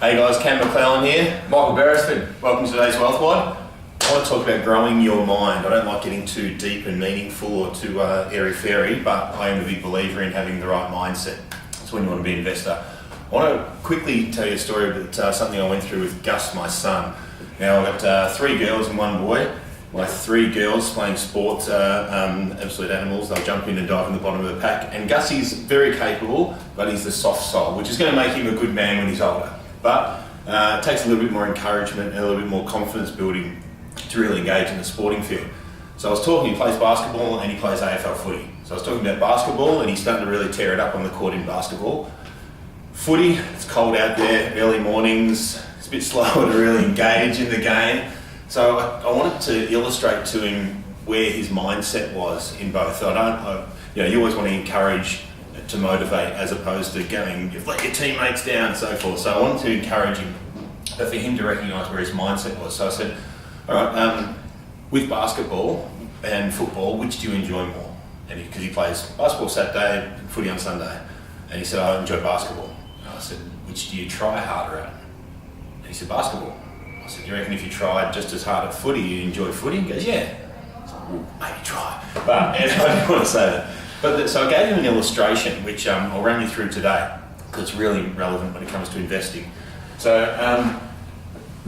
Hey guys, Cam McClellan here. Michael Beresford. Welcome to today's Wealth WOD. I want to talk about growing your mind. I don't like getting too deep and meaningful or too airy-fairy, but I am a big believer in having the right mindset. That's when you want to be an investor. I want to quickly tell you a story about something I went through with Gus, my son. Now I've got 3 girls and 1 boy. My 3 girls playing sports are absolute animals. They'll jump in and dive in the bottom of the pack. And Gussie's very capable, but he's the soft soul, which is going to make him a good man when he's older. But it takes a little bit more encouragement and a little bit more confidence building to really engage in the sporting field. So I was talking, he plays basketball and he plays AFL footy. So I was talking about basketball and he's starting to really tear it up on the court in basketball. Footy, it's cold out there, early mornings, it's a bit slower to really engage in the game. So I wanted to illustrate to him where his mindset was in both. You always want to encourage to motivate as opposed to going, you've let your teammates down and so forth. So I wanted to encourage him, but for him to recognise where his mindset was. So I said, all right, with basketball and football, which do you enjoy more? And because he plays basketball Saturday and footy on Sunday. And he said, I enjoy basketball. And I said, which do you try harder at? And he said, basketball. I said, you reckon if you tried just as hard at footy, you'd enjoy footy? He goes, yeah. I said, well, maybe try. But I didn't want to say that. So I gave him an illustration, which I'll run you through today, because it's really relevant when it comes to investing. So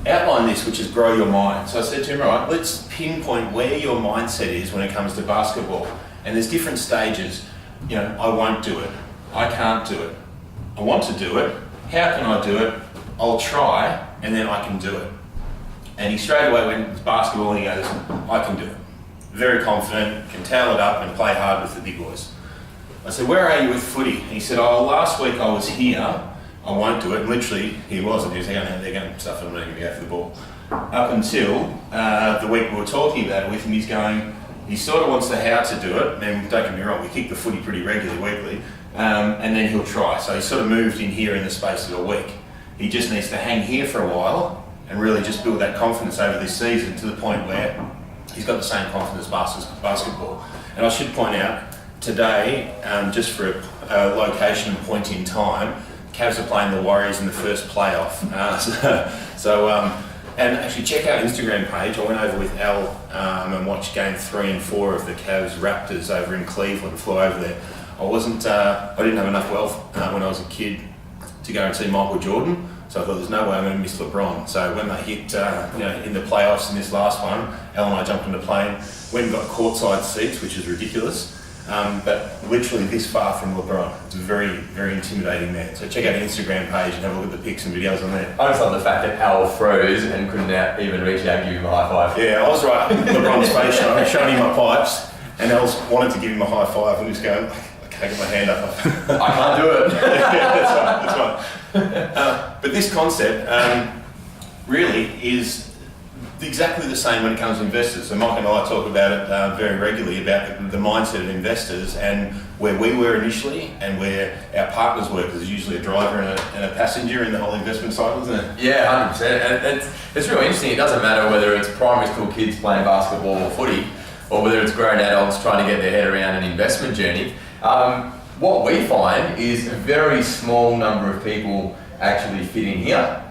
outline this, which is grow your mind. So I said to him, right, let's pinpoint where your mindset is when it comes to basketball. And there's different stages. You know, I won't do it. I can't do it. I want to do it. How can I do it? I'll try, and then I can do it. And he straight away went to basketball and he goes, I can do it. Very confident, can towel it up and play hard with the big boys. I said, where are you with footy? And he said, oh, last week I was here, I won't do it. And literally, he wasn't. He was going, they're going to stuff it, I'm not going to go for the ball. Up until the week we were talking about it with him, he's going, he sort of wants the how to do it. And don't get me wrong, we kick the footy pretty regularly weekly. And then he'll try. So he sort of moved in here in the space of a week. He just needs to hang here for a while and really just build that confidence over this season to the point where he's got the same confidence as basketball. And I should point out, today, just for a location and point in time, Cavs are playing the Warriors in the first playoff. And actually check our Instagram page. I went over with Al and watched game 3 and 4 of the Cavs Raptors over in Cleveland, flew over there. I didn't have enough wealth when I was a kid to go and see Michael Jordan. So I thought there's no way I'm going to miss LeBron. So when they hit in the playoffs in this last one, Al and I jumped on the plane, went and got courtside seats, which is ridiculous, but literally this far from LeBron. It's a very, very intimidating man. So check out the Instagram page and have a look at the pics and videos on there. I just love the fact that Al froze and couldn't even reach out and give him a high five. Yeah, I was right. LeBron's face, I showed him my pipes, and Al wanted to give him a high five and just go, I got my hand up. I can't do it. Yeah, that's right. But this concept really is exactly the same when it comes to investors. So Mike and I talk about it very regularly about the mindset of investors and where we were initially and where our partners were, because there's usually a driver and a passenger in the whole investment cycle, isn't it? Yeah, 100%. And it's really interesting. It doesn't matter whether it's primary school kids playing basketball or footy, or whether it's grown adults trying to get their head around an investment journey. What we find is a very small number of people actually fit in here.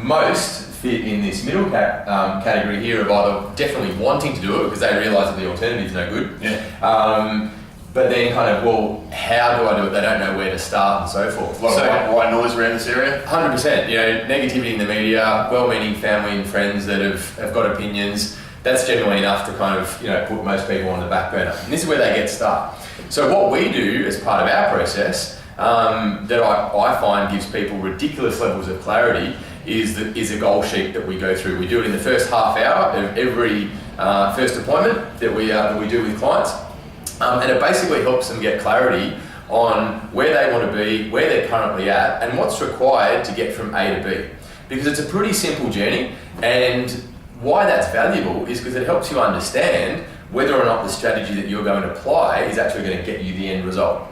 Most fit in this middle category here of either definitely wanting to do it because they realise that the alternative is no good. Yeah. But then kind of, well, how do I do it? They don't know where to start and so forth. A lot of white noise around this area? 100%. Negativity in the media, well-meaning family and friends that have got opinions. That's generally enough to kind of, put most people on the back burner. And this is where they get stuck. So what we do as part of our process, that I find gives people ridiculous levels of clarity, is a goal sheet that we go through. We do it in the first half hour of every first appointment that we do with clients. And it basically helps them get clarity on where they want to be, where they're currently at, and what's required to get from A to B. Because it's a pretty simple journey, and why that's valuable is because it helps you understand whether or not the strategy that you're going to apply is actually going to get you the end result.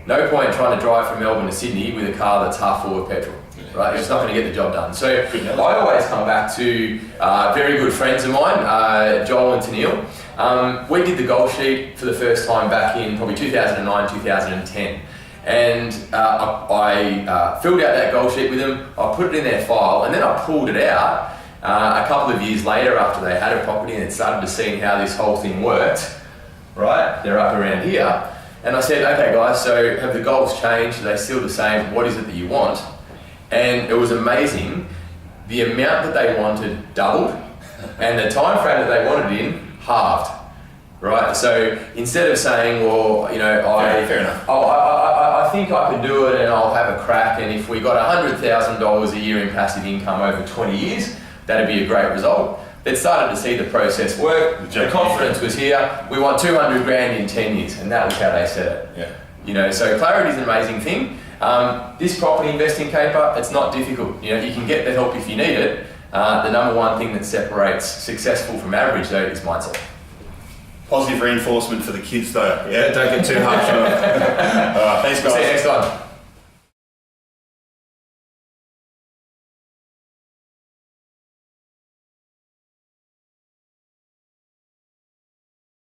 No point trying to drive from Melbourne to Sydney with a car that's half full of petrol, right? It's not going to get the job done. So I always come back to very good friends of mine, Joel and Tennille. We did the goal sheet for the first time back in probably 2009, 2010. And I filled out that goal sheet with them, I put it in their file, and then I pulled it out a couple of years later after they had a property and started to see how this whole thing worked. Right, they're up around here. And I said, okay guys, so have the goals changed? Are they still the same? What is it that you want? And it was amazing. The amount that they wanted doubled, and the time frame that they wanted in halved. Right, so instead of saying, well, you know, Fair enough. I think I could do it and I'll have a crack, and if we got $100,000 a year in passive income over 20 years, that'd be a great result. They started to see the process work, the confidence was here, we want 200 grand in 10 years, and that was how they said it. Yeah. You know, so clarity is an amazing thing. This property investing caper, it's not difficult. You know, you can get the help if you need it. The number one thing that separates successful from average though is mindset. Positive reinforcement for the kids though. Yeah, don't get too harsh on it. All right, thanks guys. See you next time.